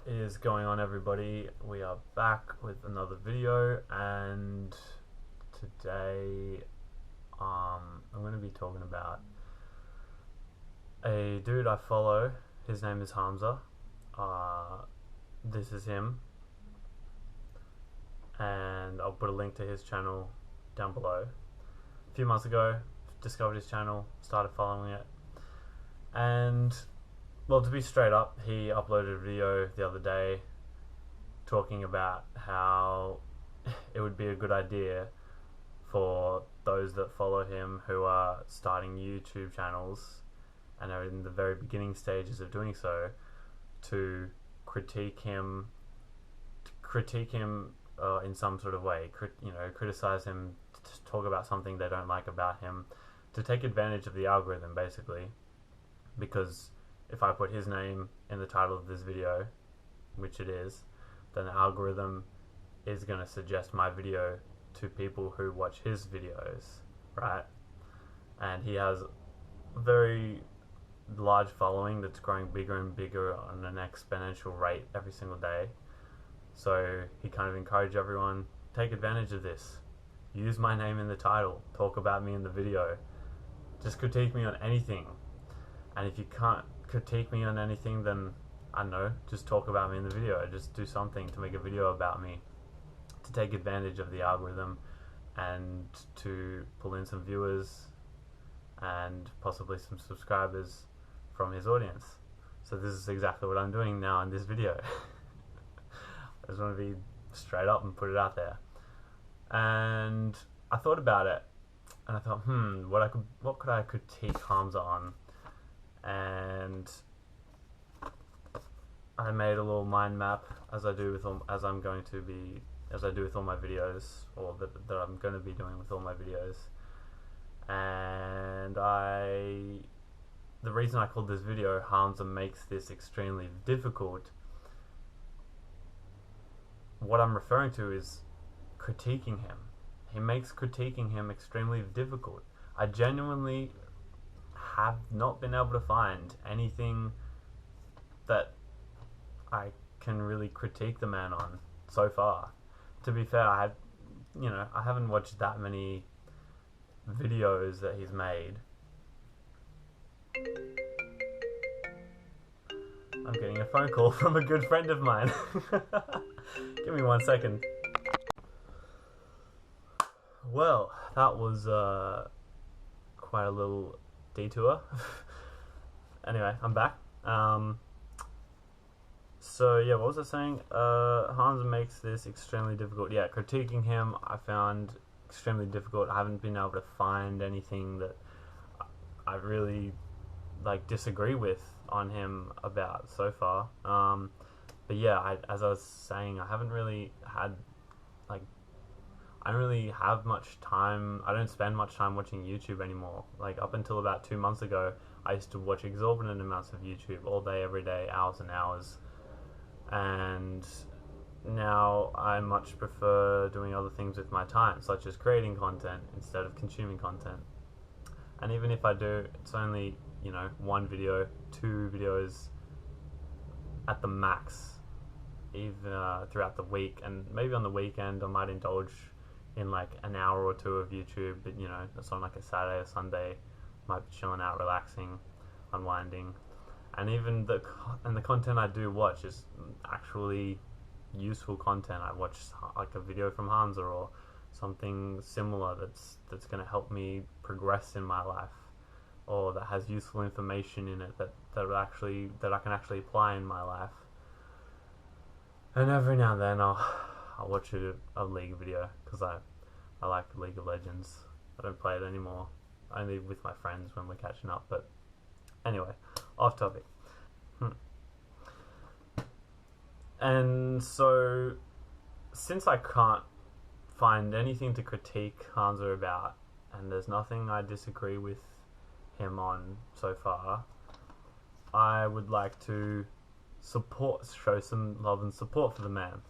What is going on, everybody? We are back with another video, and today I'm going to be talking about a dude I follow. His name is Hamza. This is him, and I'll put a link to his channel down below. A few months ago, discovered his channel, started following it, and well, to be straight up, he uploaded a video the other day talking about how it would be a good idea for those that follow him who are starting YouTube channels and are in the very beginning stages of doing so to critique him in some sort of way, criticize him, to talk about something they don't like about him, to take advantage of the algorithm, basically, because if I put his name in the title of this video, which it is, then the algorithm is going to suggest my video to people who watch his videos, right? And he has a very large following that's growing bigger and bigger on an exponential rate every single day. So he kind of encouraged everyone, take advantage of this. Use my name in the title. Talk about me in the video. Just critique me on anything. And if you can't critique me on anything, then I don't know, just talk about me in the video. Just do something to make a video about me, to take advantage of the algorithm and to pull in some viewers and possibly some subscribers from his audience. So this is exactly what I'm doing now in this video. I just want to be straight up and put it out there. And I thought about it, and I thought, what could I critique Hamza on? And I made a little mind map, as I do with all my videos, or that I'm going to be doing with all my videos. And the reason I called this video Hamza Makes This Extremely Difficult, what I'm referring to is critiquing him. He makes critiquing him extremely difficult. I genuinely have not been able to find anything that I can really critique the man on so far. To be fair, I haven't watched that many videos that he's made. I'm getting a phone call from a good friend of mine. Give me 1 second. Well, that was quite a little detour. Anyway, I'm back. So yeah, what was I saying? Hamza Makes This Extremely Difficult. Yeah, critiquing him I found extremely difficult. I haven't been able to find anything that I really disagree with on him about so far. But yeah, as I was saying, I haven't really had I don't really have much time. I don't spend much time watching YouTube anymore. Up until about 2 months ago, I used to watch exorbitant amounts of YouTube all day, every day, hours and hours. And now I much prefer doing other things with my time, such as creating content instead of consuming content. And even if I do, it's only, one video, 2 videos at the max, even throughout the week. And maybe on the weekend I might indulge in an hour or 2 of YouTube, but that's on a Saturday or Sunday. Might be chilling out, relaxing, unwinding. And even the content I do watch is actually useful content. I watch a video from Hamza or something similar that's going to help me progress in my life, or that has useful information in it that I can actually apply in my life. And every now and then I'll watch a League video, because I like League of Legends. I don't play it anymore, only with my friends when we're catching up. But anyway, off topic. And so, since I can't find anything to critique Hamza about, and there's nothing I disagree with him on so far, I would like to show some love and support for the man.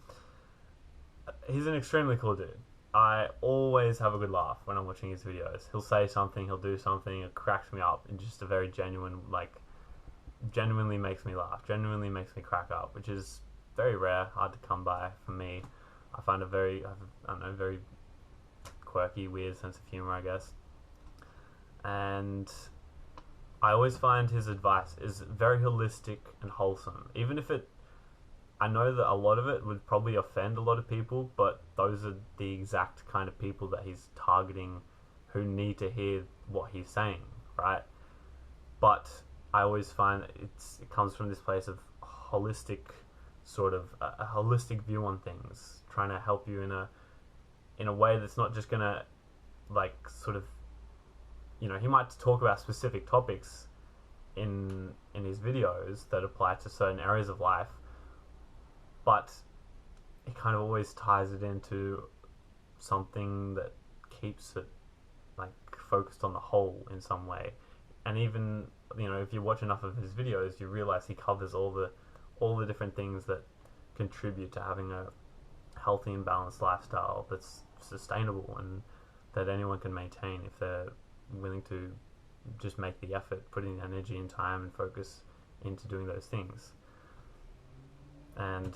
He's an extremely cool dude. I always have a good laugh when I'm watching his videos. He'll say something, he'll do something, it cracks me up in just a very genuinely makes me laugh, genuinely makes me crack up, which is very rare, hard to come by for me. I find it very, I don't know, very quirky, weird sense of humor, I guess. And I always find his advice is very holistic and wholesome. Even if I know that a lot of it would probably offend a lot of people, but those are the exact kind of people that he's targeting who need to hear what he's saying, right? But I always find it comes from this place of holistic, sort of a holistic view on things, trying to help you in a way that's not just gonna, like, sort of, you know, he might talk about specific topics in his videos that apply to certain areas of life, but he kind of always ties it into something that keeps it, like, focused on the whole in some way. And even, you know, if you watch enough of his videos, you realize he covers all the different things that contribute to having a healthy and balanced lifestyle that's sustainable and that anyone can maintain if they're willing to just make the effort, putting energy and time and focus into doing those things. And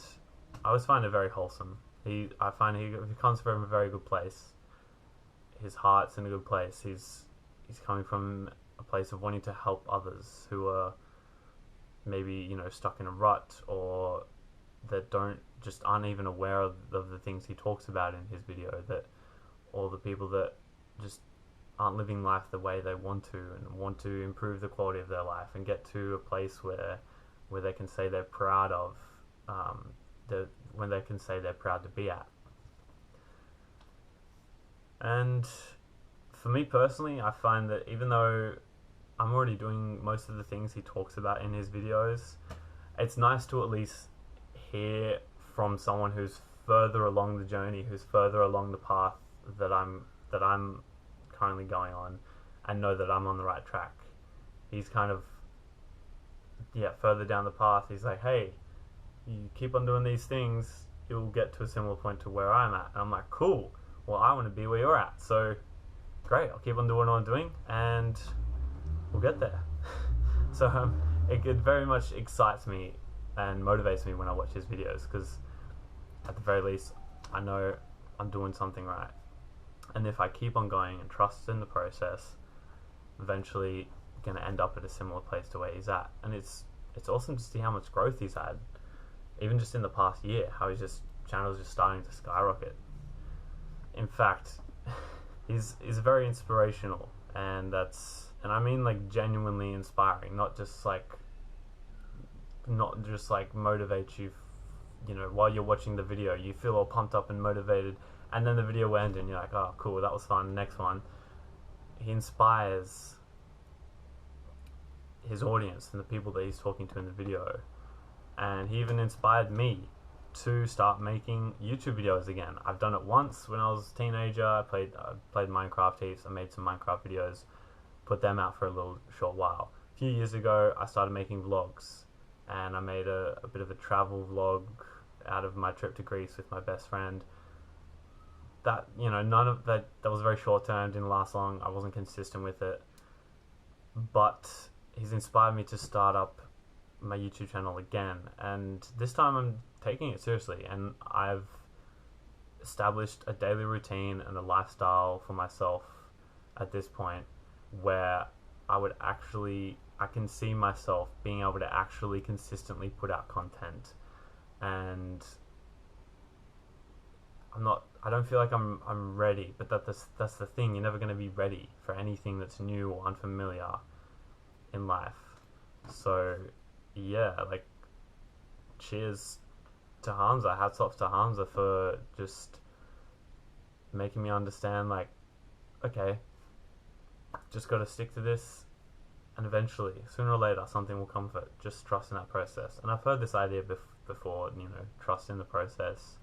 I always find it very wholesome. I find he comes from a very good place. His heart's in a good place. He's coming from a place of wanting to help others who are maybe, you know, stuck in a rut, or that aren't even aware of the things he talks about in his video, or the people that just aren't living life the way they want to and want to improve the quality of their life and get to a place where they can say they're proud of, when they can say they're proud to be at. And for me personally, I find that even though I'm already doing most of the things he talks about in his videos, it's nice to at least hear from someone who's further along the journey, who's further along the path that I'm currently going on, and know that I'm on the right track. He's kind of, further down the path. He's like, hey, you keep on doing these things, you'll get to a similar point to where I'm at. And I'm like, cool, well, I want to be where you're at, so great, I'll keep on doing what I'm doing and we'll get there. So it very much excites me and motivates me when I watch his videos, because at the very least I know I'm doing something right, and if I keep on going and trust in the process, eventually I'm going to end up at a similar place to where he's at. And it's awesome to see how much growth he's had, even just in the past year, how his channel's just starting to skyrocket. In fact, he's very inspirational, and I mean, like, genuinely inspiring, not just like motivate you, you know, while you're watching the video you feel all pumped up and motivated, and then the video will end and you're like, oh cool, that was fun, next one. He inspires his audience and the people that he's talking to in the video, and he even inspired me to start making YouTube videos again. I've done it once when I was a teenager. I played Minecraft heaps. I made some Minecraft videos, put them out for a little short while. A few years ago I started making vlogs, and I made a bit of a travel vlog out of my trip to Greece with my best friend. That, you know, none of that was very short term, didn't last long, I wasn't consistent with it, but he's inspired me to start up my YouTube channel again, and this time I'm taking it seriously, and I've established a daily routine and a lifestyle for myself at this point where I can see myself being able to actually consistently put out content. And I don't feel like I'm ready, but that's the thing, you're never going to be ready for anything that's new or unfamiliar in life. So yeah, like, cheers to Hamza, hats off to Hamza for just making me understand, like, okay, just got to stick to this, and eventually, sooner or later, something will come of it. Just trust in that process. And I've heard this idea before, you know, trust in the process.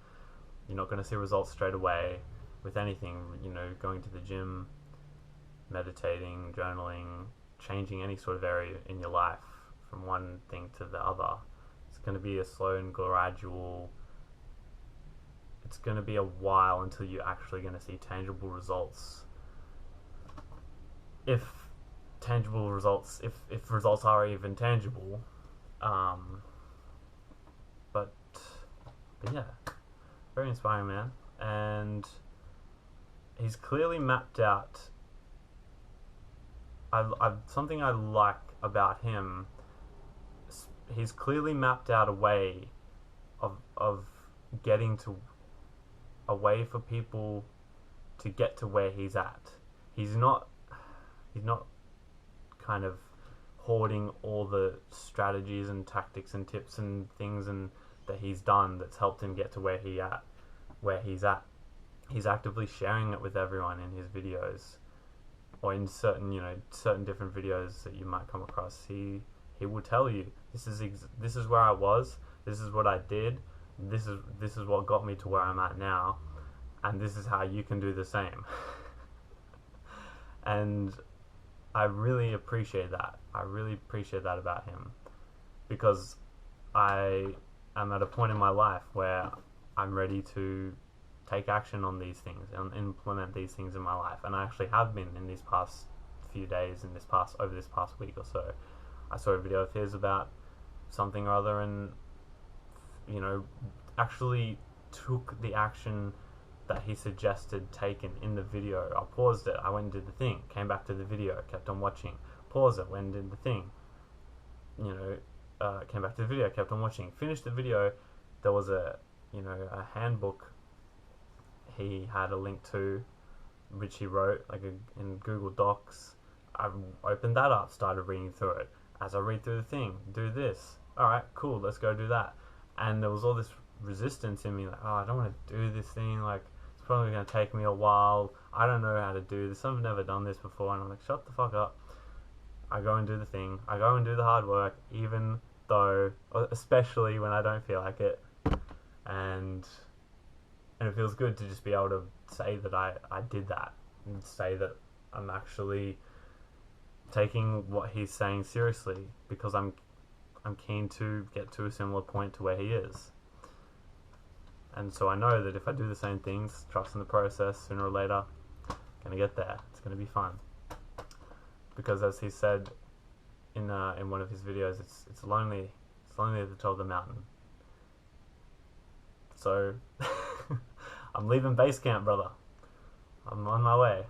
You're not going to see results straight away with anything, you know, going to the gym, meditating, journaling, changing any sort of area in your life from one thing to the other. It's going to be a slow and gradual, it's going to be a while until you're actually going to see tangible results. If results are even tangible, but But yeah, very inspiring man, and he's clearly mapped out. Something I like about him. He's clearly mapped out a way of getting to a way for people to get to where he's at. He's not kind of hoarding all the strategies and tactics and tips and things and that he's done that's helped him get to where he's at. He's actively sharing it with everyone in his videos, or in certain different videos that you might come across. He will tell you, this is where I was, this is what I did, this is what got me to where I'm at now, and this is how you can do the same. And I really appreciate that. I really appreciate that about him, because I am at a point in my life where I'm ready to take action on these things and implement these things in my life, and I actually have been in these past few days, over this past week or so. I saw a video of his about something or other, and actually took the action that he suggested taken in the video. I paused it, I went and did the thing, came back to the video, kept on watching, paused it, went and did the thing, came back to the video, kept on watching, finished the video. There was a handbook he had a link to, which he wrote in Google Docs. I opened that up, started reading through it. As I read through the thing, do this, alright, cool, let's go do that. And there was all this resistance in me, like, oh, I don't want to do this thing, like, it's probably going to take me a while, I don't know how to do this, I've never done this before. And I'm like, shut the fuck up. I go and do the thing, I go and do the hard work, even though, especially when I don't feel like it. And it feels good to just be able to say that I did that, and say that I'm actually taking what he's saying seriously, because I'm keen to get to a similar point to where he is. And so I know that if I do the same things, trust in the process, sooner or later, I'm gonna get there. It's gonna be fun. Because as he said in one of his videos, it's lonely. It's lonely at the top of the mountain. So I'm leaving base camp, brother. I'm on my way,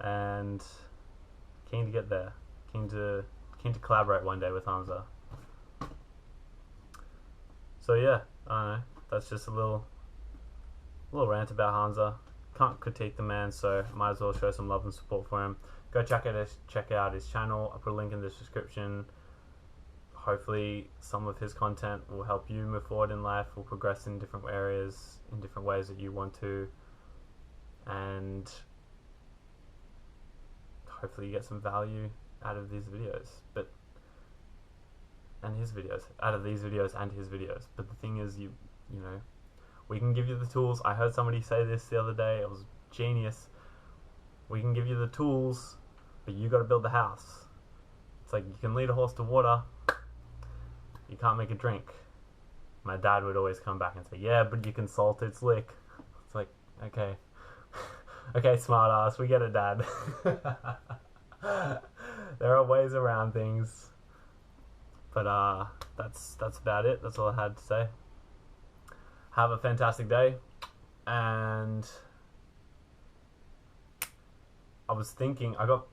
and keen to get there. Keen to collaborate one day with Hamza. So yeah, I don't know. That's just a little rant about Hamza. Can't critique the man, so might as well show some love and support for him. Go check out his channel. I'll put a link in the description. Hopefully some of his content will help you move forward in life, will progress in different areas, in different ways that you want to, and hopefully you get some value out of these videos, out of these videos and his videos. But the thing is, we can give you the tools. I heard somebody say this the other day, it was genius. We can give you the tools, but you got to build the house. It's like, you can lead a horse to water, you can't make it drink. My dad would always come back and say, yeah, but you can salt its lick. It's like, okay. Okay, smart ass, we get it, Dad. There are ways around things. But that's about it. That's all I had to say. Have a fantastic day. And I was thinking, I got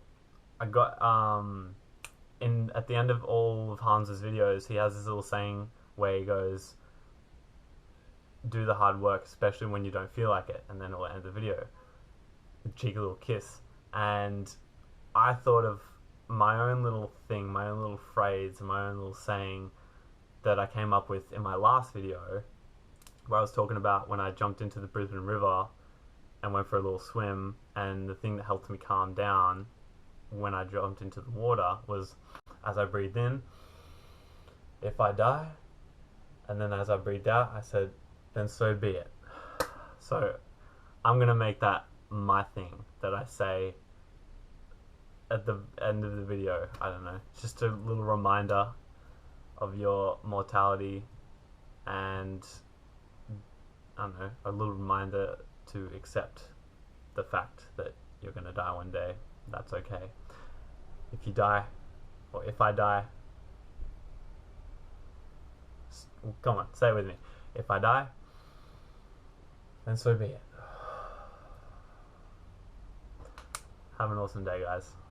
at the end of all of Hamza's videos, he has this little saying where he goes, do the hard work, especially when you don't feel like it, and then it will end the video. A cheeky little kiss. And I thought of my own little thing, my own little phrase, my own little saying that I came up with in my last video, where I was talking about when I jumped into the Brisbane River and went for a little swim, and the thing that helped me calm down when I jumped into the water was, as I breathed in, if I die, and then as I breathed out, I said, then so be it. So I'm gonna make that my thing that I say at the end of the video. I don't know, just a little reminder of your mortality, and I don't know, a little reminder to accept the fact that you're gonna die one day. That's okay. If you die, or if I die, come on, say it with me. If I die, then so be it. Have an awesome day, guys.